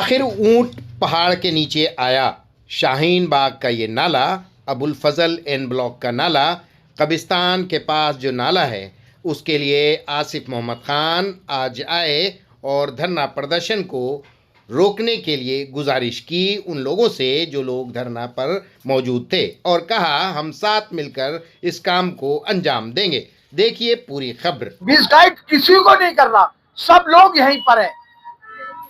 आखिर ऊंट पहाड़ के नीचे आया। शाहीन बाग का ये नाला, अबुल फजल एन ब्लॉक का नाला, कब्रिस्तान के पास जो नाला है उसके लिए आसिफ मोहम्मद खान आज आए और धरना प्रदर्शन को रोकने के लिए गुजारिश की उन लोगों से जो लोग धरना पर मौजूद थे और कहा हम साथ मिलकर इस काम को अंजाम देंगे। देखिए पूरी खबर। मिसगाइड किसी को नहीं करना, सब लोग यहीं पर हैं।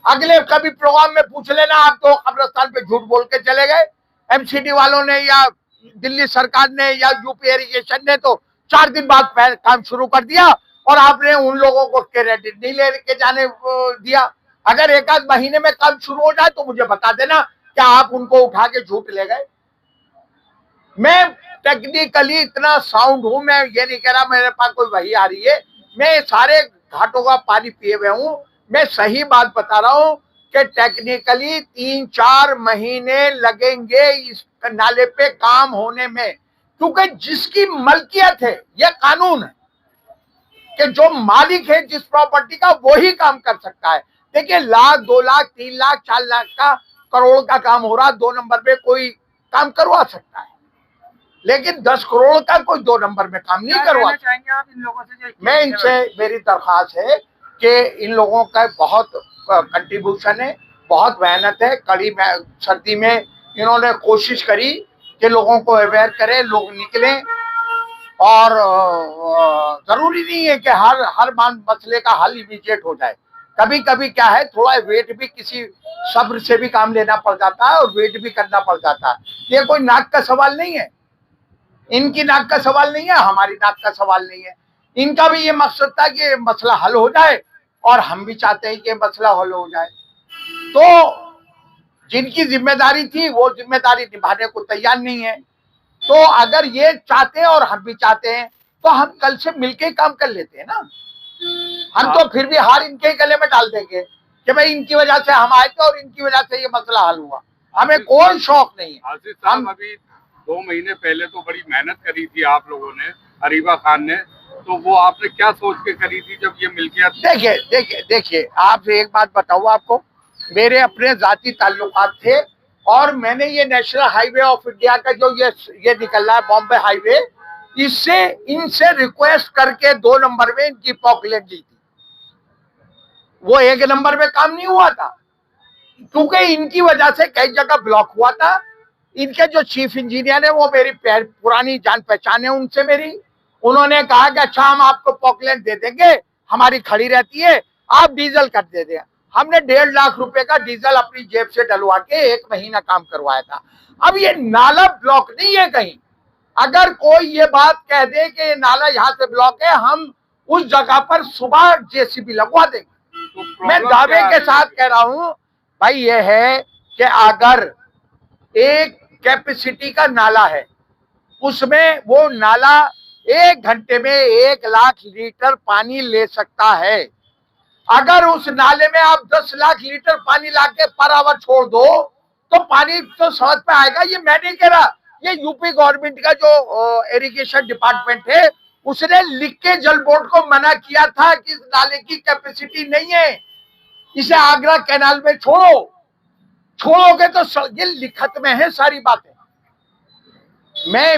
अगले कभी प्रोग्राम में पूछ लेना, आप तो कब्रिस्तान पे झूठ बोल के चले गए। एमसीडी वालों ने या दिल्ली सरकार ने या यूपी इरिगेशन ने तो 4 दिन बाद काम शुरू कर दिया और आपने उन लोगों को क्रेडिट नहीं लेके जाने दिया। अगर एक आध महीने में काम शुरू हो जाए तो मुझे बता देना, क्या आप उनको उठा के झूठ ले गए? मैं टेक्निकली इतना साउंड हूं, मैं ये नहीं कह रहा मेरे पास कोई वही आ रही है। मैं सारे घाटों का पानी पिए हुए हूं। मैं सही बात बता रहा हूं कि टेक्निकली 3-4 महीने लगेंगे इस नाले पे काम होने में, क्योंकि जिसकी मलकियत है, यह कानून है कि जो मालिक है जिस प्रॉपर्टी का वो ही काम कर सकता है। देखिए, 1 लाख 2 लाख 3 लाख 4 लाख का करोड़ का काम हो रहा, 2 नंबर पे कोई काम करवा सकता है, लेकिन 10 करोड़ का कोई 2 नंबर में काम नहीं करवा चाहेंगे आप इन लोगों से? मैं इनसे, मेरी दरख्वास्त है कि इन लोगों का बहुत कंट्रीब्यूशन है, बहुत मेहनत है। कड़ी सर्दी में इन्होंने कोशिश करी कि लोगों को अवेयर करें, लोग निकलें। और जरूरी नहीं है कि हर मसले का हल इमीडिएट हो जाए। कभी कभी क्या है, थोड़ा वेट भी, किसी सब्र से भी काम लेना पड़ जाता है और वेट भी करना पड़ जाता है। ये कोई नाक का सवाल नहीं है, इनकी नाक का सवाल नहीं है, हमारी नाक का सवाल नहीं है। इनका भी ये मकसद था कि मसला हल हो जाए और हम भी चाहते हैं कि मसला हल हो जाए। तो जिनकी जिम्मेदारी थी वो जिम्मेदारी निभाने को तैयार नहीं है। तो अगर ये चाहते हैं और हम भी चाहते हैं तो हम कल से मिलके काम कर लेते हैं ना। हम तो फिर भी हार इनके गले में डाल देंगे कि भाई इनकी वजह से हम आए थे और इनकी वजह से ये मसला हल हुआ। हमें कोई शौक नहीं है। हम अभी 2 महीने पहले तो बड़ी मेहनत करी थी आप लोगों ने, अरीबा खान ने, तो वो आपने क्या सोच के करी थी जब ये मिलकियत? देखिए आपसे एक बात बताऊं आपको, मेरे अपने जाती ताल्लुकात थे और मैंने ये नेशनल हाईवे ऑफ इंडिया का जो ये निकल रहा है, बॉम्बे हाईवे, इससे इनसे रिक्वेस्ट करके 2 नंबर में इनकी पॉकलेट दी थी। वो 1 नंबर में काम नहीं हुआ था क्योंकि इनकी वजह से कई जगह ब्लॉक हुआ था। इनके जो चीफ इंजीनियर है वो मेरी पुरानी जान पहचान है उनसे मेरी। उन्होंने कहा कि अच्छा हम आपको पॉकलेट दे देंगे, हमारी खड़ी रहती है, आप डीजल कर दे दें। हमने 1.5 लाख रुपए का डीजल अपनी जेब से डलवा के 1 महीना काम करवाया था। अब ये नाला ब्लॉक नहीं है कहीं। अगर कोई ये बात कह दे कि नाला यहाँ से ब्लॉक है, हम उस जगह पर सुबह जेसीबी लगवा देंगे। तो मैं दावे के साथ कह रहा हूं भाई, ये है कि अगर एक कैपेसिटी का नाला है, उसमें वो नाला 1 घंटे में 1 लाख लीटर पानी ले सकता है। अगर उस नाले में आप 10 लाख लीटर पानी लाके पर आवर छोड़ दो तो पानी तो सड़क पे आएगा। ये मैं नहीं कह रहा, ये यूपी गवर्नमेंट का जो इरिगेशन डिपार्टमेंट है उसने लिख के जल बोर्ड को मना किया था कि इस नाले की कैपेसिटी नहीं है, इसे आगरा कैनाल में छोड़ोगे तो ये लिखत में है सारी बातें। मैं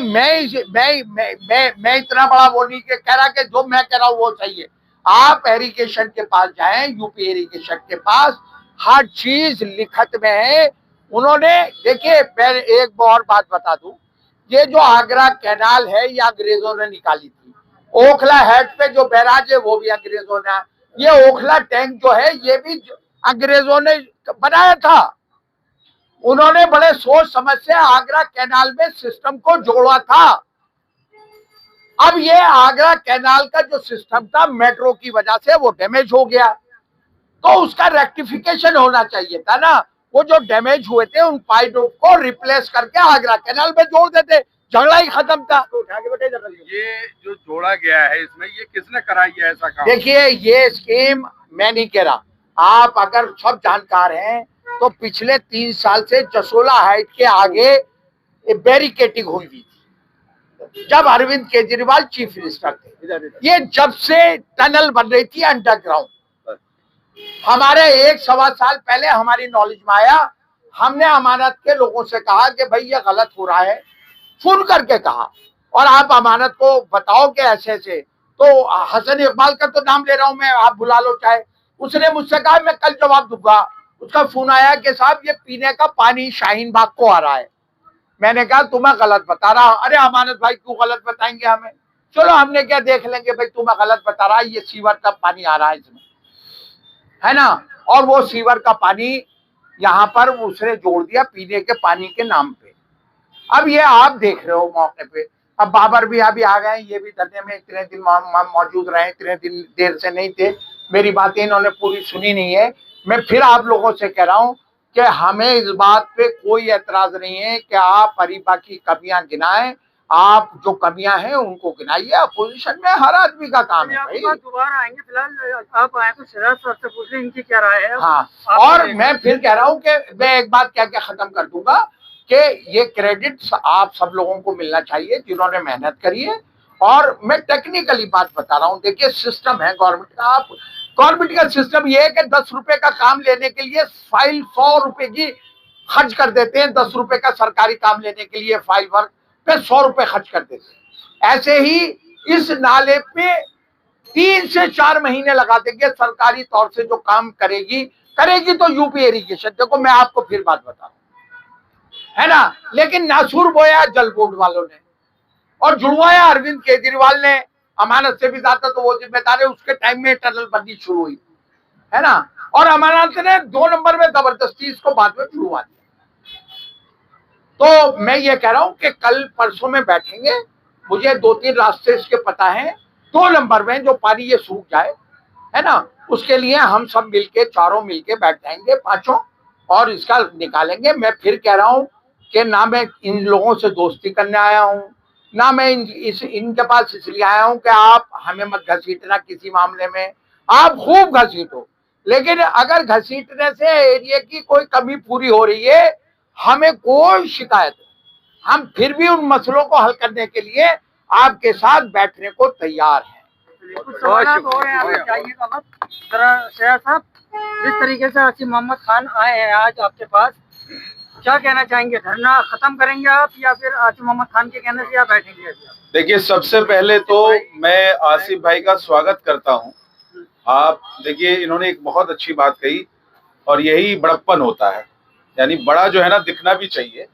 इतना बड़ा वो नहीं कह रहा कि जो मैं कह रहा हूं वो सही है। आप इरिगेशन के पास जाएं, यूपी इरिगेशन के पास हर चीज लिखत में है। उन्होंने, देखिए मैं एक और बात बता दूं, ये जो आगरा कैनाल है ये अंग्रेजों ने निकाली थी। ओखला हेड पे जो बैराज है वो भी अंग्रेजों ने, ये ओखला टैंक जो है ये भी अंग्रेजों ने बनाया था। उन्होंने बड़े सोच समझ से आगरा कैनाल में सिस्टम को जोड़ा था। अब ये आगरा कैनाल का जो सिस्टम था मेट्रो की वजह से वो डैमेज हो गया, तो उसका रेक्टिफिकेशन होना चाहिए था ना। वो जो डैमेज हुए थे उन पाइप को रिप्लेस करके आगरा कैनाल में जोड़ देते, झगड़ा ही खत्म था। ये जो जोड़ा गया है इसमें, ये किसने कराई है ऐसा काम? देखिए, ये स्कीम मैं नहीं कह रहा, आप अगर सब जानकार हैं तो पिछले 3 साल से जसोला हाइट के आगे बैरिकेटिंग हुई थी जब अरविंद केजरीवाल चीफ मिनिस्टर थे। ये जब से टनल बन रही थी अंडरग्राउंड, हमारे 1-1.25 साल पहले हमारी नॉलेज में आया, हमने अमानत के लोगों से कहा कि भाई ये गलत हो रहा है, सुन करके कहा, और आप अमानत को बताओ कि ऐसे ऐसे। तो हसन इकबाल का तो नाम ले रहा हूं मैं, आप बुला लो चाहे, उसने मुझसे कहा मैं कल जवाब दूंगा। उसका फोन आया कि साहब ये पीने का पानी शाहीन बाग को आ रहा है। मैंने कहा तुम्हें गलत बता रहा। अरे अमानत भाई क्यों गलत बताएंगे हमें, चलो हमने क्या देख लेंगे भाई, तुम्हें गलत बता रहा है, ये सीवर का पानी आ रहा है इसमें, है ना। और वो सीवर का पानी यहाँ पर उसने जोड़ दिया पीने के पानी के नाम पे। अब ये आप देख रहे हो मौके पे, अब बाबर भी अभी आ गए, ये भी धरने में इतने दिन मौजूद रहे, इतने दिन देर से नहीं थे, मेरी बातें इन्होंने पूरी सुनी नहीं है। मैं फिर आप लोगों से कह रहा हूं कि हमें इस बात पे कोई एतराज नहीं है कि आप अरीबा की कमियां गिनाएं, आप जो कमियां हैं उनको गिनाइए, अपोजिशन में हर आदमी का काम है भाई। दोबारा आएंगे, फिलहाल आप आए तो शहजाद साहब से पूछ लें इनकी क्या राय है। हाँ, और मैं फिर कह रहा हूं कि मैं एक बात क्या क्या खत्म कर दूंगा कि ये क्रेडिट आप सब लोगों को मिलना चाहिए जिन्होंने मेहनत करी है। और मैं टेक्निकली बात बता रहा हूँ, देखिए सिस्टम है गवर्नमेंट का, आप गवर्नमेंट का सिस्टम ये है कि 10 रुपए का काम लेने के लिए फाइल 100 रुपए की खर्च कर देते हैं, 10 रुपए का सरकारी काम लेने के लिए फाइल वर्क पे 100 रुपए खर्च कर देते हैं। ऐसे ही इस नाले पे 3 से 4 महीने लगा देंगे, सरकारी तौर से जो काम करेगी तो यूपी इरिगेशन। देखो मैं आपको फिर बात बता रहा हूं, है ना, लेकिन नासूर बोया जल बोर्ड वालों ने और जुड़वाया अरविंद केजरीवाल ने, अमानत से भी ज्यादा तो वो जिम्मेदार है, उसके टाइम में टनल बंदी शुरू हुई, है ना, और अमानत ने 2 नंबर में जबरदस्ती इसको बाद में छुड़वा दिया। तो मैं ये कह रहा हूं कि कल परसों में बैठेंगे, मुझे 2-3 रास्ते इसके पता है, 2 नंबर में जो पानी ये सूख जाए, है ना, उसके लिए हम सब मिलके, चारों मिलके बैठ जाएंगे, 5 और इसका निकालेंगे। मैं फिर कह रहा हूं कि ना मैं इन लोगों से दोस्ती करने आया हूं, ना मैं इनके पास इसलिए आया हूं कि आप हमें मत घसीटना किसी मामले में, आप खूब घसीटो, लेकिन अगर घसीटने से एरिया की कोई कमी पूरी हो रही है, हमें कोई शिकायत नहीं, हम फिर भी उन मसलों को हल करने के लिए आपके साथ बैठने को तैयार हैं। कुछ सवाल और हैं, आप जाइएगा मत जरा। शहजाद साहब, जिस तरीके से आसिफ मोहम्मद खान आए हैं आज आपके पास, क्या कहना चाहेंगे? धरना खत्म करेंगे आप या फिर आसिफ मोहम्मद खान के कहने से आप बैठेंगे? देखिए, सबसे पहले तो मैं आसिफ भाई का स्वागत करता हूं। आप देखिए, इन्होंने एक बहुत अच्छी बात कही और यही बड़प्पन होता है, यानी बड़ा जो है ना दिखना भी चाहिए।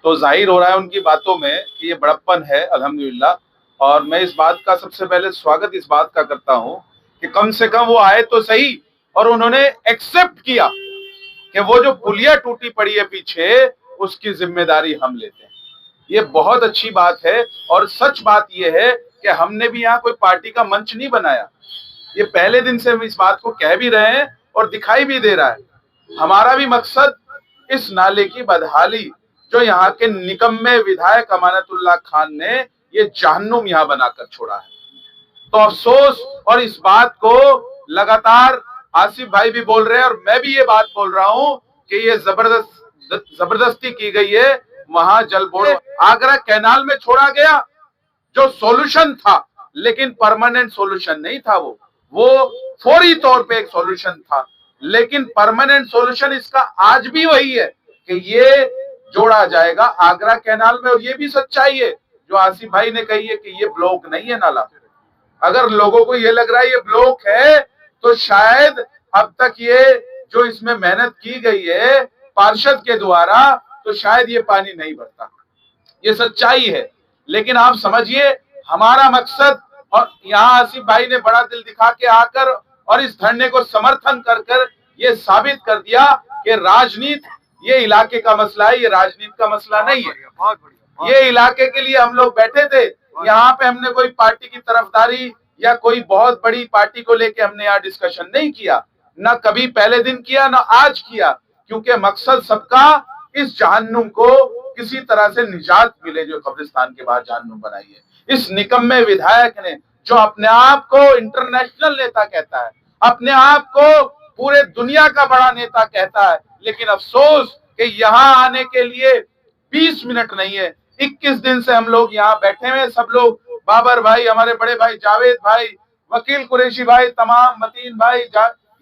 तो जाहिर हो रहा है उनकी बातों में कि ये बड़प्पन है, अल्हम्दुलिल्लाह। और मैं इस बात का सबसे पहले स्वागत इस बात का करता हूं कि कम से कम वो आए तो सही और उन्होंने एक्सेप्ट किया कि वो जो पुलिया टूटी पड़ी है पीछे, उसकी जिम्मेदारी हम लेते हैं। ये बहुत अच्छी बात है। और सच बात ये है कि हमने भी यहाँ कोई पार्टी का मंच नहीं बनाया, ये पहले दिन से हम इस बात को कह भी रहे हैं और दिखाई भी दे रहा है। हमारा भी मकसद इस नाले की बदहाली, जो यहाँ के निकम्मे विधायक अमानतुल्लाह खान ने ये जहन्नुम यहाँ बनाकर छोड़ा है, तो अफसोस। और इस बात को लगातार आसिफ भाई भी बोल रहे हैं और मैं भी ये बात बोल रहा हूं कि ये जबरदस्ती की गई है। वहां जल बोर्ड आगरा कैनाल में छोड़ा गया, जो सॉल्यूशन था, लेकिन परमानेंट सॉल्यूशन नहीं था। वो फौरी तौर पे एक सॉल्यूशन था, लेकिन परमानेंट सॉल्यूशन इसका आज भी वही है कि ये जोड़ा जाएगा आगरा कैनाल में। और ये भी सच्चाई है जो आसिफ भाई ने कही है कि ये ब्लॉक नहीं है नाला। अगर लोगों को ये लग रहा है ये ब्लॉक है, तो शायद अब तक ये जो इसमें मेहनत की गई है पार्षद के द्वारा, तो शायद ये पानी नहीं भरता। ये सच्चाई है। लेकिन आप समझिए हमारा मकसद, और यहाँ आसिफ भाई ने बड़ा दिल दिखा के आकर और इस धरने को समर्थन कर ये साबित कर दिया कि राजनीति ये इलाके का मसला है, ये राजनीति का मसला नहीं है। ये इलाके के लिए हम लोग बैठे थे, यहाँ पे हमने कोई पार्टी की तरफदारी या कोई बहुत बड़ी पार्टी को लेके हमने यहाँ डिस्कशन नहीं किया, ना कभी पहले दिन किया ना आज किया, क्योंकि मकसद सबका इस जहन्नुम को किसी तरह से निजात मिले जो कब्रिस्तान के बाहर जहन्नुम बनाई है इस निकम्मे विधायक ने, जो अपने आप को इंटरनेशनल नेता कहता है, अपने आप को पूरे दुनिया का बड़ा नेता कहता है, लेकिन अफसोस कि यहाँ आने के लिए 20 मिनट नहीं है। 21 दिन से हम लोग यहाँ बैठे हुए, सब लोग, बाबर भाई, हमारे बड़े भाई जावेद भाई, वकील कुरैशी भाई, तमाम मतीन भाई,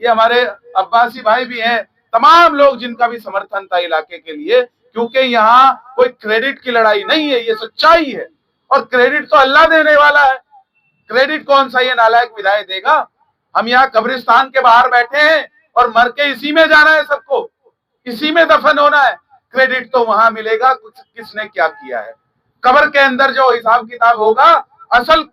ये हमारे अब्बासी भाई भी हैं, तमाम लोग जिनका भी समर्थन था इलाके के लिए, क्योंकि यहाँ कोई क्रेडिट की लड़ाई नहीं है, ये सच्चाई है। और क्रेडिट तो अल्लाह देने वाला है, क्रेडिट कौन सा ये नालायक विधायक देगा। हम यहाँ कब्रिस्तान के बाहर बैठे हैं और मर के इसी में जाना है, सबको इसी में दफन होना है। क्रेडिट तो वहां मिलेगा किसने क्या किया है, कब्र के अंदर जो हिसाब किताब होगा, असल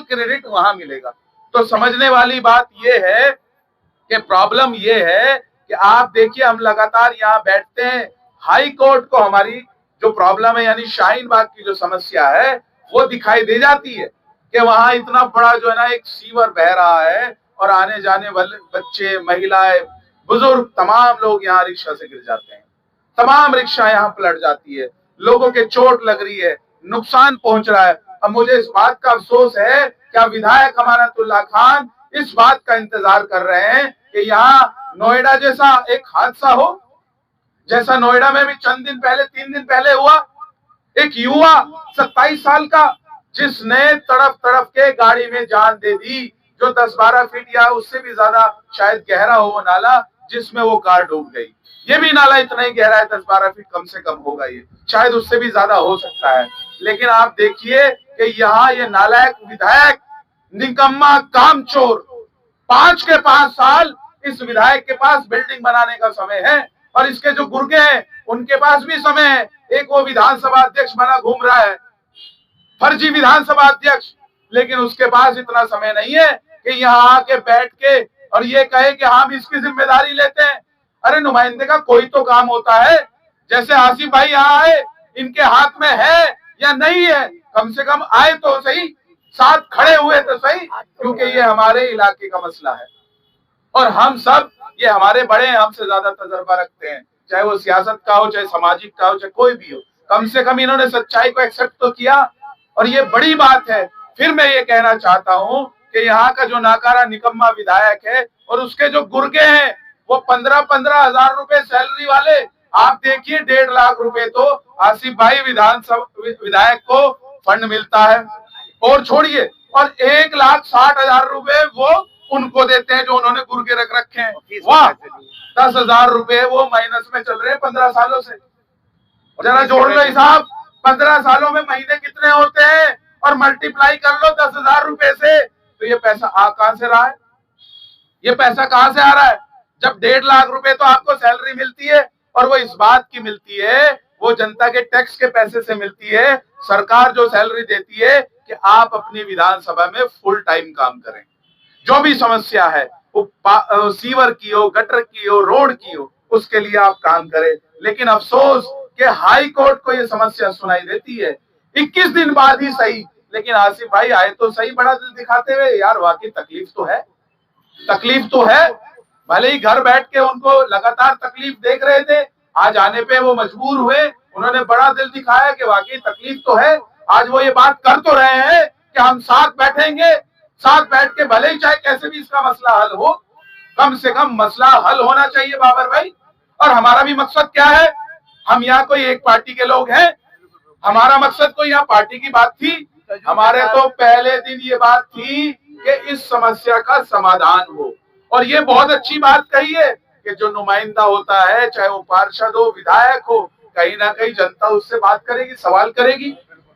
क्रेडिट वहां मिलेगा। तो समझने वाली बात ये है कि प्रॉब्लम ये है कि आप देखिए, हम लगातार यहाँ बैठते हैं, हाई कोर्ट को हमारी जो प्रॉब्लम है यानी शाहीन बाग की जो समस्या है वो दिखाई दे जाती है कि वहां इतना बड़ा जो है ना एक सीवर बह रहा है और आने जाने वाले बच्चे, महिलाएं, बुजुर्ग, तमाम लोग यहाँ रिक्शा से गिर जाते हैं, तमाम रिक्शा यहाँ पलट जाती है, लोगों के चोट लग रही है, नुकसान पहुंच रहा है। अब मुझे इस बात का अफसोस है क्या विधायक अमानतुल्लाह खान इस बात का इंतजार कर रहे हैं कि यहाँ नोएडा जैसा एक हादसा हो, जैसा नोएडा में भी चंद दिन पहले, 3 दिन पहले हुआ। एक युवा 27 साल का जिसने तड़प तड़प के गाड़ी में जान दे दी, जो 10-12 फीट या उससे भी ज्यादा शायद गहरा हो वो नाला, जिसमें वो कार डूब गई। ये भी नाला इतना ही गहरा है, 10-12 फीट कम से कम होगा, ये शायद उससे भी ज्यादा हो सकता है। लेकिन आप देखिए कि यहाँ ये नालायक विधायक, निकम्मा कामचोर, 5 के 5 साल इस विधायक के पास बिल्डिंग बनाने का समय है और इसके जो गुर्गे हैं उनके पास भी समय है। एक वो विधानसभा अध्यक्ष बना घूम रहा है, फर्जी विधानसभा अध्यक्ष, लेकिन उसके पास इतना समय नहीं है कि यहाँ आके बैठ के और ये कहे कि हम इसकी जिम्मेदारी लेते हैं। अरे नुमाइंदे का कोई तो काम होता है, जैसे आसिफ भाई यहाँ आए, इनके हाथ में है या नहीं है, कम से कम आए तो सही, साथ खड़े हुए तो सही, क्योंकि ये हमारे इलाके का मसला है और हम सब, ये हमारे बड़े हैं, हमसे ज्यादा तजर्बा रखते हैं, चाहे वो सियासत का हो, चाहे सामाजिक का हो, चाहे कोई भी हो। कम से कम इन्होंने सच्चाई को एक्सेप्ट तो किया और ये बड़ी बात है। फिर मैं ये कहना चाहता हूं कि यहाँ का जो नाकारा निकम्मा विधायक है और उसके जो गुर्गे हैं वो 15-15 हजार रुपए सैलरी वाले, आप देखिए 1.5 लाख रुपए तो आसिफ भाई विधायक को फंड मिलता है, और छोड़िए, और 1,60,000 रुपए वो उनको देते हैं जो उन्होंने गुर्गे रख रखे हैं। वाह, 10,000 रुपए वो माइनस में चल रहे हैं 15 सालों से। जरा जोड़ लो हिसाब, 15 सालों में महीने कितने होते हैं और मल्टीप्लाई कर लो 10,000 रुपए से, तो ये पैसा आ कहां से रहा है, ये पैसा कहां से आ रहा है? जब 1.5 लाख रुपए तो आपको सैलरी मिलती है और वो इस बात की मिलती है, वो जनता के टैक्स के पैसे से मिलती है। सरकार जो सैलरी देती है कि आप अपनी विधानसभा में फुल टाइम काम करें, जो भी समस्या है वो सीवर की हो, गटर की हो, रोड की हो, उसके लिए आप काम करें। लेकिन अफसोस कि हाई कोर्ट को ये समस्या सुनाई देती है 21 दिन बाद ही सही, लेकिन आसिफ भाई आए तो सही बड़ा दिल दिखाते हुए, यार वाकई तकलीफ तो है, तकलीफ तो है। भले ही घर बैठ के उनको लगातार तकलीफ देख रहे थे, आज आने पे वो मजबूर हुए, उन्होंने बड़ा दिल दिखाया कि वाकई तकलीफ तो है। आज वो ये बात कर तो रहे हैं कि हम साथ बैठेंगे, साथ बैठ के भले ही चाहे कैसे भी इसका मसला हल हो, कम से कम मसला हल होना चाहिए बाबर भाई। और हमारा भी मकसद क्या है, हम यहाँ कोई एक पार्टी के लोग हैं, हमारा मकसद कोई यहाँ पार्टी की बात थी, हमारे तो पहले दिन ये बात थी कि इस समस्या का समाधान हो। और ये बहुत अच्छी बात कही है कि जो नुमाइंदा होता है, चाहे वो पार्षद हो, विधायक हो, कहीं ना कहीं जनता उससे बात करेगी, सवाल करेगी,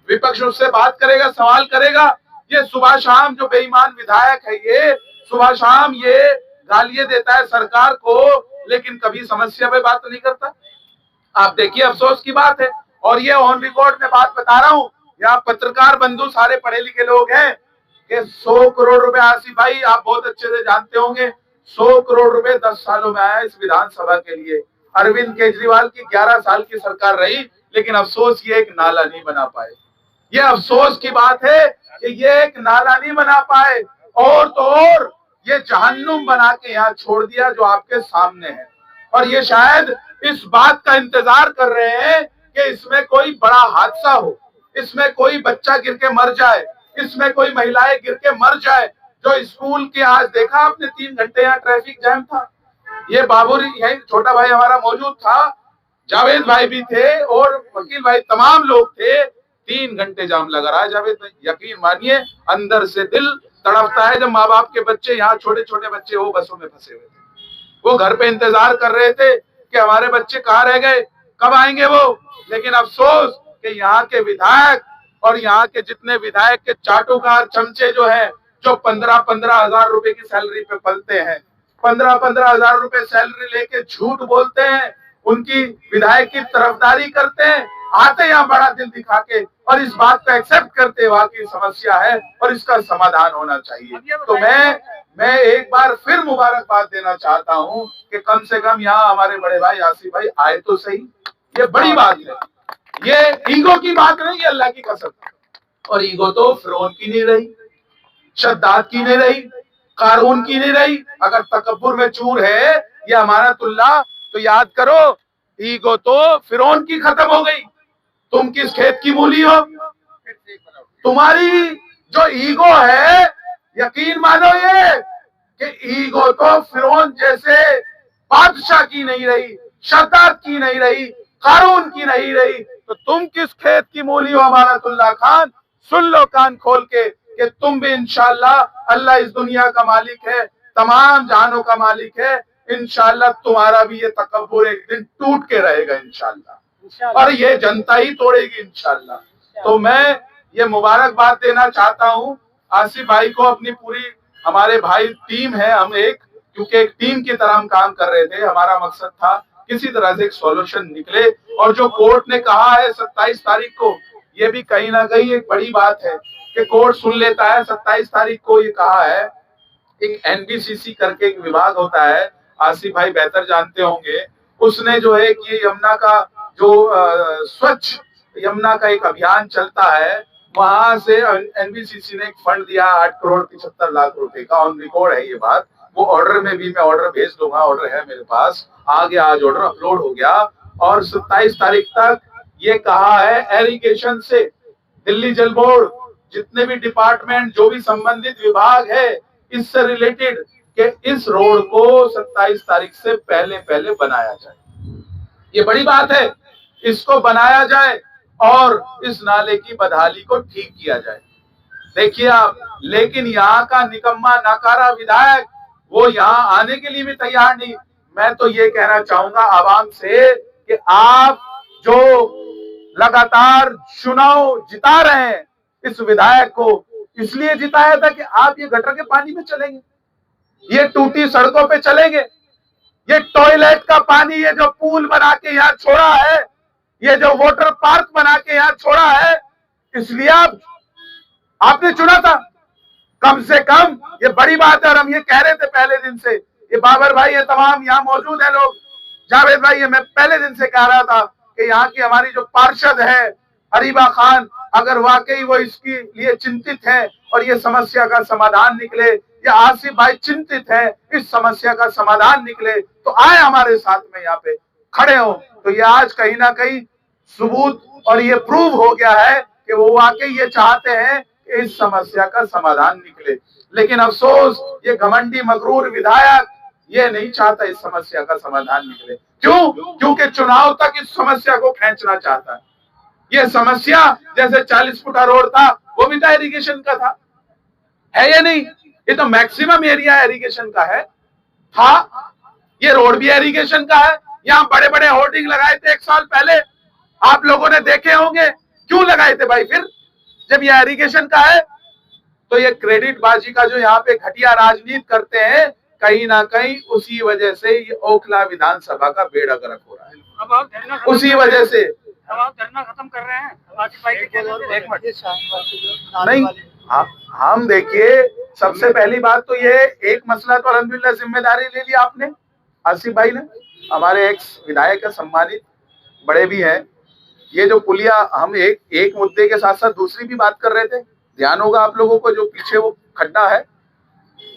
विपक्ष उससे बात करेगा, सवाल करेगा। ये सुबह शाम जो बेईमान विधायक है, ये सुबह शाम ये गालियां देता है सरकार को, लेकिन कभी समस्या पे बात नहीं करता। आप देखिए, अफसोस की बात है। और ये ऑन रिकॉर्ड में बात बता रहा हूँ, यहाँ पत्रकार बंधु सारे पढ़े लिखे लोग हैं कि 100 करोड़ रुपए, आसिफ भाई आप बहुत अच्छे से जानते होंगे, 100 करोड़ रुपए 10 सालों में आया इस विधानसभा के लिए। अरविंद केजरीवाल की 11 साल की सरकार रही, लेकिन अफसोस ये एक नाला नहीं बना पाए। ये अफसोस की बात है कि ये एक नाला नहीं बना पाए, और तो और ये जहन्नुम बना के यहाँ छोड़ दिया जो आपके सामने है। और ये शायद इस बात का इंतजार कर रहे हैं कि इसमें कोई बड़ा हादसा हो, इसमें कोई बच्चा गिर के मर जाए, इसमें कोई महिलाएं गिर के मर जाए। जो स्कूल के आज देखा आपने 3 घंटे यहाँ ट्रैफिक जैम था, ये बाबूरी यही छोटा भाई हमारा मौजूद था, जावेद भाई भी थे और वकील भाई, तमाम लोग थे, 3 घंटे जाम लगा रहा है जावेद भाई। यकीन मानिए अंदर से दिल तड़पता है जब माँ बाप के बच्चे, यहाँ छोटे छोटे बच्चे वो बसों में फंसे हुए थे। वो घर पे इंतजार कर रहे थे कि हमारे बच्चे कहाँ रह गए, कब आएंगे वो। लेकिन अफसोस कि यहाँ के विधायक और यहाँ के जितने विधायक के चाटुकार चमचे जो हैं, जो 15-15 हजार रुपए की सैलरी पे पलते हैं, 15-15 हजार रुपए सैलरी लेके झूठ बोलते हैं, उनकी विधायक की तरफदारी करते हैं, आते यहाँ बड़ा दिल दिखा के और इस बात को एक्सेप्ट करते वहाँ की समस्या है और इसका समाधान होना चाहिए। तो मैं एक बार फिर मुबारकबाद देना चाहता हूँ कि कम से कम यहाँ हमारे बड़े भाई आसिफ भाई आए तो सही। ये बड़ी बात है, ये ईगो की बात नहीं, ये अल्लाह की कसम। और ईगो तो फिरौन की नहीं रही, शद्दाद की नहीं रही, कारून की नहीं रही। अगर तकब्बुर में चूर है ये अमानतुल्लाह, तो याद करो ईगो तो फिरौन की खत्म हो गई। तुम किस खेत की मूली हो? तुम्हारी जो ईगो है, यकीन मानो ये कि ईगो तो फिरौन जैसे बादशाह की नहीं रही, शद्दाद की नहीं रही, कारून की नहीं रही। तो तुम किस खेत की मूली हो अमानतुल्लाह खान? सुन लो कान खोल के कि तुम भी इंशाअल्लाह, अल्लाह इस दुनिया का मालिक है, तमाम जहानों का मालिक है, इंशाअल्लाह तुम्हारा भी ये तकब्बुर एक दिन टूट के रहेगा इंशाअल्लाह, और ये जनता ही तोड़ेगी इंशाअल्लाह। तो मैं ये मुबारकबाद देना चाहता हूँ आसिफ भाई को, अपनी पूरी हमारे भाई टीम है, हम क्योंकि एक टीम की तरह हम काम कर रहे थे। हमारा मकसद था किसी तरह से एक सॉल्यूशन निकले, और जो कोर्ट ने कहा है 27 तारीख को, ये भी कहीं ना कहीं एक बड़ी बात है कि कोर्ट सुन लेता है। 27 तारीख को ये कहा है, एक एनबीसीसी करके एक विभाग होता है, आसिफ भाई बेहतर जानते होंगे, उसने जो है कि यमुना का जो स्वच्छ यमुना का एक अभियान चलता है, वहां से एनबीसीसी ने एक फंड दिया 8 करोड़ 75 लाख रुपए का। ऑन रिकॉर्ड है ये बात, वो ऑर्डर में भी मैं ऑर्डर भेज दूंगा, ऑर्डर है मेरे पास, आ गया, आज ऑर्डर अपलोड हो गया। और 27 तारीख तक ये कहा है एरिगेशन से दिल्ली जल बोर्ड, जितने भी डिपार्टमेंट, जो भी संबंधित विभाग है इससे रिलेटेड, कि इस रोड को 27 तारीख से पहले बनाया जाए। ये बड़ी बात है, इसको बनाया जाए और इस नाले की बदहाली को ठीक किया जाए। देखिए आप, लेकिन यहाँ का निकम्मा नाकारा विधायक वो यहाँ आने के लिए भी तैयार नहीं। मैं तो ये कहना चाहूंगा आवाम से कि आप जो लगातार चुनाव जिता रहे हैं, इस विधायक को इसलिए जिताया था कि आप ये गटर के पानी में चलेंगे, ये टूटी सड़कों पे चलेंगे, ये टॉयलेट का पानी, ये जो पूल बना के यहाँ छोड़ा है, ये जो वाटर पार्क बना के यहाँ छोड़ा है, इसलिए आपने चुना था। कम से कम ये बड़ी बात है, और हम ये कह रहे थे पहले दिन से, ये बाबर भाई, ये तमाम यहाँ मौजूद है लोग, जावेद भाई, ये मैं पहले दिन से कह रहा था कि यहाँ की हमारी जो पार्षद है अरीबा खान, अगर वाकई वो इसके लिए चिंतित है और ये समस्या का समाधान निकले, या आसिफ भाई चिंतित है इस समस्या का समाधान निकले, तो आए हमारे साथ में यहाँ पे खड़े हो। तो ये आज कहीं ना कहीं सबूत और ये प्रूव हो गया है कि वो वाकई ये चाहते हैं कि इस समस्या का समाधान निकले। लेकिन अफसोस ये घमंडी मगरूर विधायक ये नहीं चाहता इस समस्या का समाधान निकले। क्यों? क्योंकि चुनाव तक इस समस्या को खींचना चाहता है। ये समस्या जैसे 40 फुटा रोड था, वो भी तो इरिगेशन का था, है या नहीं? ये तो मैक्सिमम एरिया इरिगेशन का है, था, ये रोड भी इरिगेशन का है। यहाँ बड़े बड़े होर्डिंग लगाए थे 1 साल पहले, आप लोगों ने देखे होंगे। क्यों लगाए थे भाई? फिर जब ये इरिगेशन का है तो ये क्रेडिट बाजी का जो यहाँ पे घटिया राजनीति करते हैं, कहीं ना कहीं उसी वजह से ये ओखला विधानसभा का बेड़ा गर्क हो रहा है। अब आप धरना उसी वजह से अब आप धरना खत्म कर रहे हैं आसिफ भाई के नहीं, हम देखिए, सबसे पहली बात तो ये एक मसला तो अल्हम्दुलिल्लाह जिम्मेदारी ले ली आपने, आसिफ भाई ने, हमारे एक्स विधायक है, सम्मानित बड़े भी हैं। ये जो पुलिया, हम एक मुद्दे के साथ साथ दूसरी भी बात कर रहे थे, ध्यान होगा आप लोगों को, जो पीछे वो खड्डा है,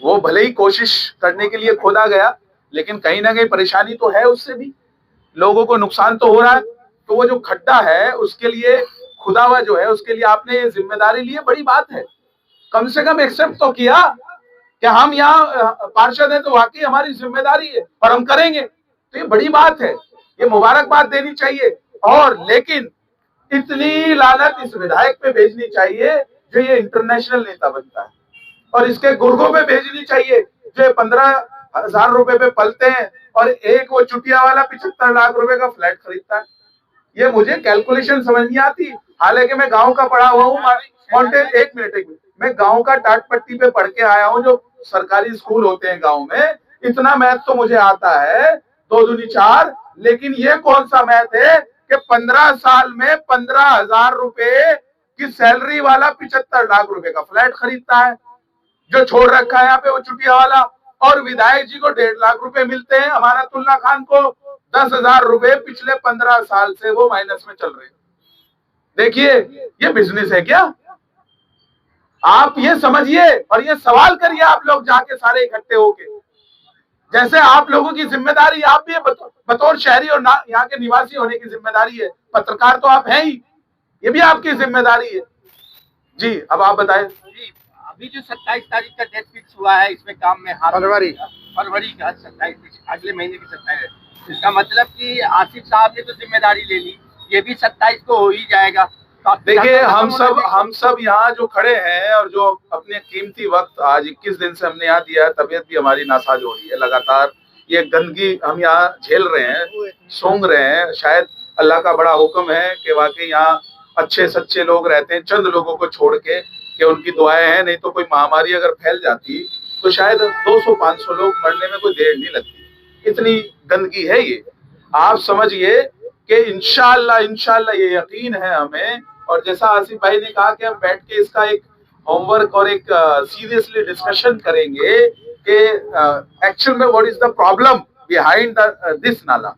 वो भले ही कोशिश करने के लिए खोदा गया, लेकिन कहीं ना कहीं परेशानी तो है, उससे भी लोगों को नुकसान तो हो रहा है। तो वो जो खड्डा है उसके लिए खुदा हुआ जो है, उसके लिए आपने ये जिम्मेदारी ली है, बड़ी बात है। कम से कम एक्सेप्ट तो किया कि हम यहाँ पार्षद हैं, तो वाकई हमारी जिम्मेदारी है और हम करेंगे। तो ये बड़ी बात है, ये मुबारकबाद देनी चाहिए। और लेकिन इतनी लानत इस विधायक पे भेजनी चाहिए जो ये इंटरनेशनल नेता बनता है, और इसके गुर्गों पे भेजनी चाहिए जो 15 1000 रुपए पे पलते हैं और एक वो चुटिया वाला 75 लाख रुपए का फ्लैट खरीदता है। ये मुझे कैलकुलेशन समझ नहीं आती। हालांकि मैं गांव का पढ़ा हुआ हूँ, माउंटेन, एक मिनट, मैं गांव का टाट पट्टी पे पढ़ के आया हूँ, जो सरकारी स्कूल होते हैं गांव में, इतना मैथ तो मुझे आता है, 2 दूनी 4। लेकिन ये कौन सा मैथ है कि 15 साल में 15,000 रुपए की सैलरी वाला 75 लाख रुपए का फ्लैट खरीदता है, जो छोड़ रखा है यहाँ पे वो चुटिया वाला। और विधायक जी को 1.5 लाख रुपए मिलते हैं, अमानतुल्लाह खान को 10,000 रुपए पिछले 15 साल से वो माइनस में चल रहे हैं। देखिए ये बिजनेस है क्या? आप ये समझिए और ये सवाल करिए आप लोग जाके सारे इकट्ठे होके। जैसे आप लोगों की जिम्मेदारी, आप भी बतौर शहरी और यहाँ के निवासी होने की जिम्मेदारी है, पत्रकार तो आप हैं ही, ये भी आपकी जिम्मेदारी है। जी अब आप बताएं। जी अभी जो 27 तारीख का डेट फिक्स हुआ है, इसमें काम में हाथ फरवरी का 27, अगले महीने की 27। इसका मतलब कि आसिफ साहब ने तो जिम्मेदारी ले ली, ये भी 27 को हो ही जाएगा। देखिए हम सब यहाँ जो खड़े हैं और जो अपने कीमती वक्त आज 21 दिन से हमने यहाँ दिया है, तबीयत भी हमारी नासाज हो रही है लगातार। ये गंदगी हम यहाँ झेल रहे हैं, सूंघ रहे हैं। शायद अल्लाह का बड़ा हुक्म है कि वाकई यहाँ अच्छे सच्चे लोग रहते हैं, चंद लोगों को छोड़ के, कि उनकी दुआएं हैं। नहीं तो कोई महामारी अगर फैल जाती तो शायद 200-500 लोग मरने में कोई देर नहीं लगती। इतनी गंदगी है ये। आप समझिए कि इंशाल्लाह ये यकीन है हमें। और जैसा आसिफ भाई ने कहा कि हम बैठ के इसका एक होमवर्क और एक सीरियसली डिस्कशन करेंगे कि एक्चुअल में what is the problem behind this नाला।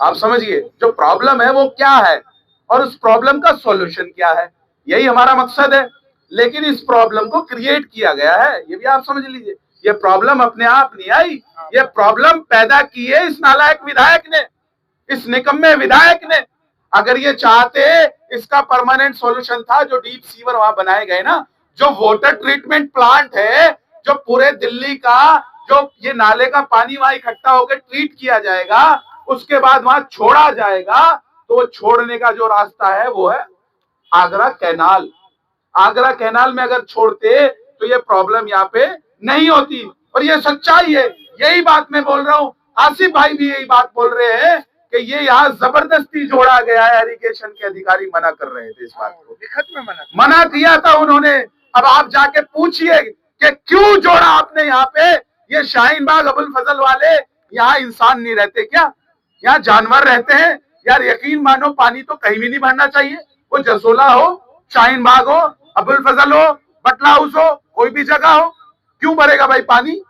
आप समझिए जो प्रॉब्लम है वो क्या है और उस प्रॉब्लम का सॉल्यूशन क्या है, यही हमारा मकसद है। लेकिन इस प्रॉब्लम को क्रिएट किया गया है, ये भी आप समझ लीजिए। ये प्रॉब्लम अपने आप नहीं आई, ये प्रॉब्लम पैदा की है इस नालायक विधायक ने, इस निकम्मे विधायक ने। अगर ये चाहते, इसका परमानेंट सॉल्यूशन था जो डीप सीवर वहां बनाए गए ना, जो वाटर ट्रीटमेंट प्लांट है, जो पूरे दिल्ली का जो ये नाले का पानी वहां इकट्ठा होकर ट्रीट किया जाएगा, उसके बाद वहां छोड़ा जाएगा, तो वो छोड़ने का जो रास्ता है वो है आगरा कैनाल। आगरा कैनाल में अगर छोड़ते तो ये प्रॉब्लम यहाँ पे नहीं होती। और ये सच्चाई है, यही बात मैं बोल रहा हूँ। आसिफ भाई भी यही बात बोल रहे हैं कि ये यहाँ जबरदस्ती जोड़ा गया है। इरिगेशन के अधिकारी मना कर रहे थे इस बात को, लिखत में मना किया था उन्होंने। अब आप जाके पूछिए कि क्यों जोड़ा आपने यहाँ पे। ये शाहीन बाग अबुल फजल वाले, यहाँ इंसान नहीं रहते क्या? यहाँ जानवर रहते हैं यार। यकीन मानो पानी तो कहीं भी नहीं भरना चाहिए, वो जसोला हो, शाहीन बाग हो, अबुल फजल हो, बटला हाउस हो, कोई भी जगह हो, क्यों भरेगा भाई पानी?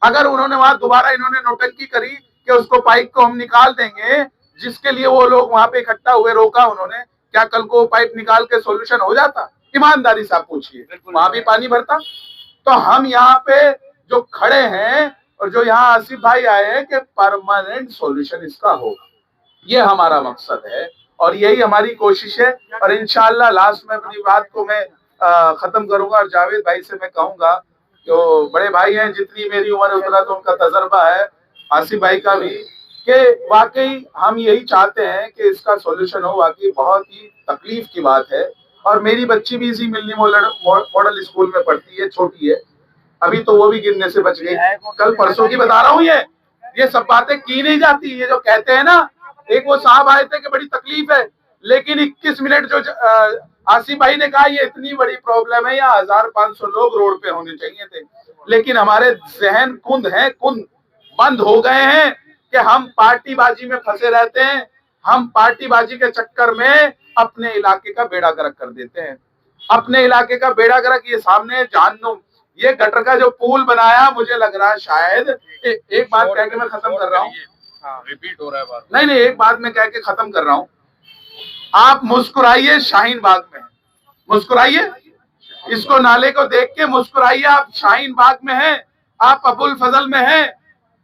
अगर उन्होंने वहां दोबारा इन्होंने नौटंकी करी कि उसको पाइप को हम निकाल देंगे, जिसके लिए वो लोग वहां पे इकट्ठा हुए, रोका उन्होंने, क्या कल को पाइप निकाल के सॉल्यूशन हो जाता? ईमानदारी से आप पूछिए, वहां भी पानी भरता। तो हम यहाँ पे जो खड़े हैं और जो यहाँ आसिफ भाई आए हैं कि परमानेंट सॉल्यूशन इसका हो, ये हमारा मकसद है और यही हमारी कोशिश है। और इंशाल्लाह लास्ट में अपनी बात को मैं खत्म करूंगा और जावेद भाई से मैं कहूंगा, जो बड़े भाई हैं, जितनी मेरी उम्र है उतना तो उनका तजर्बा है, आसिफ भाई का भी, कि वाकई हम यही चाहते हैं कि इसका सॉल्यूशन हो। वाकई बहुत ही तकलीफ की बात है। और मेरी बच्ची भी इसी मिलनी मॉडल स्कूल में पढ़ती है, छोटी है अभी, तो वो भी गिरने से बच गई। कल परसों की बता रहा हूँ। ये सब बातें की नहीं जाती। ये जो कहते हैं ना, एक वो साहब आए थे कि बड़ी तकलीफ है, लेकिन 21 मिनट जो आसिफ भाई ने कहा ये इतनी बड़ी प्रॉब्लम है, या 1500 लोग रोड पे होने चाहिए थे। लेकिन हमारे जहन कुंद बंद हो गए हैं कि हम पार्टीबाजी में फंसे रहते हैं। हम पार्टीबाजी के चक्कर में अपने इलाके का बेड़ा गर्क कर देते हैं। अपने इलाके का बेड़ा गर्क, ये सामने जहन्नुम, ये गटर का जो पुल बनाया, मुझे लग रहा है शायद एक बात कह के मैं खत्म कर रहा हूँ। रिपीट हो रहा है बार। नहीं, एक बात मैं कह के खत्म कर रहा हूँ। आप मुस्कुराइए, शाहीन बाग में मुस्कुराइए, इसको नाले को देख के मुस्कुराइए। आप शाहीन बाग में हैं, आप अबुल फजल में हैं।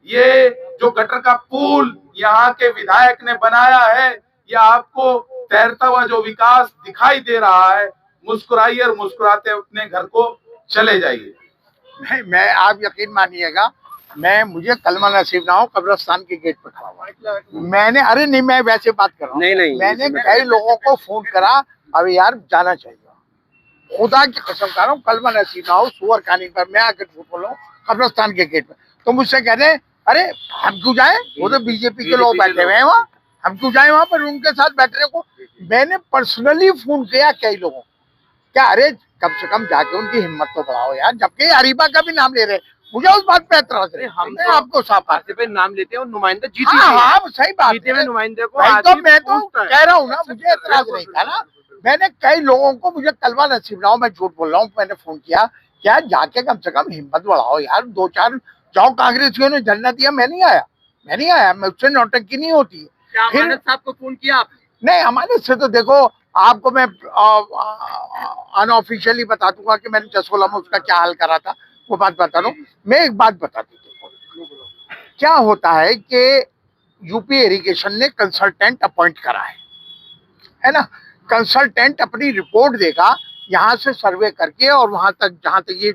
ये जो गटर का पुल यहाँ के विधायक ने बनाया है, ये आपको तैरता हुआ जो विकास दिखाई दे रहा है, मुस्कुराइए और मुस्कुराते अपने घर को चले जाइए। नहीं, मैं, आप यकीन मानिएगा, मुझे कलमा नसीब ना हो कब्रिस्तान के गेट पर खड़ा हुआ। मैंने, अरे नहीं, मैं वैसे बात कर रहा हूँ। नहीं, मैंने कई लोगों को फोन करा, अभी यार जाना चाहिए। खुदा की कसम कर रहा हूँ, कलमा नसीब ना हो सुअर खानी पर मैं आकर झूठ बोलूं कब्रिस्तान के गेट पर। तो मुझसे कह रहे हैं अरे हम क्यों जाए, वो तो बीजेपी के लोग बैठे हुए हैं वहाँ, हम क्यों जाए वहां पर उनके साथ बैठने को। मैंने पर्सनली फोन किया कई लोगों, क्या अरे कम से कम जाके उनकी हिम्मत तो बढ़ाओ यार, जबकि अरीबा का भी नाम ले रहे, मुझे उस बात पे एतराज है। हम मैं आपको साफ आसिफ भाई नाम लेते हैं और नुमाइंदे जीते हाँ हैं। हाँ सही बात जीते हुए है नुमाइंदे को भाई, तो आसिफ मैं तो पूछता है। कह रहा हूँ ना, मुझे एतराज नहीं था ना। मैंने कई लोगों को, मुझे कलवा नसीब ना हो, मैं झूठ बोल रहा हूँ, मैंने फोन किया क्या जाके कम से कम हिम्मत बढ़ाओ यार, 2-4 जाओ कांग्रेसियों ने धरना दिया, मैं नहीं आया, मैं उससे नौटंकी नहीं होती है। क्या फिर अमानत साहब को फोन किया आपने? नहीं, हमारे से तो देखो आपको मैं अनऑफिशियली बता दूंगा कि मैंने जसोला में उसका क्या हाल करा था, वो बात बता रहा हूँ। मैं एक बात बता दूँ, क्या होता है कि यूपी इरिगेशन ने कंसल्टेंट अपॉइंट करा है ना। कंसल्टेंट अपनी रिपोर्ट देगा यहाँ से सर्वे करके, और वहां तक जहां तक ये